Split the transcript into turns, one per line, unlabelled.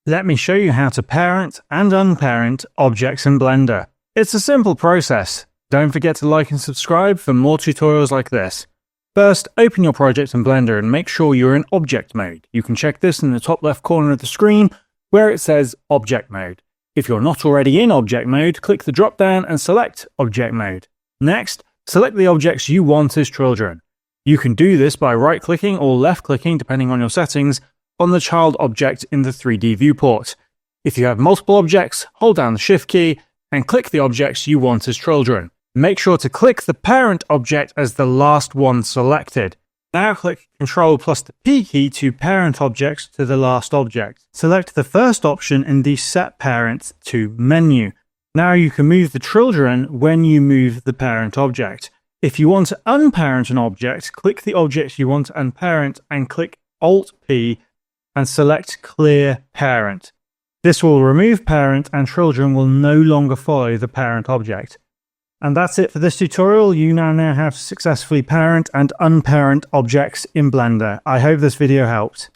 Let me show you how to parent and unparent objects in Blender. It's a simple process. Don't forget to like and subscribe for more tutorials like this. First, open your project in Blender and make sure you're in object mode. You can check this in the top left corner of the screen where it says object mode. If you're not already in object mode, click the drop down and select object mode. Next, select the objects you want as children. You can do this by right-clicking or left-clicking, depending on your settings, on the child object in the 3D viewport. If you have multiple objects, hold down the Shift key and click the objects you want as children. Make sure to click the parent object as the last one selected. Now click Ctrl plus the P key to parent objects to the last object. Select the first option in the Set Parent to menu. Now you can move the children when you move the parent object. If you want to unparent an object, click the object you want to unparent and click Alt-P and select Clear Parent. This will remove parent and children will no longer follow the parent object. And that's it for this tutorial. You now know how to successfully parent and unparent objects in Blender. I hope this video helped.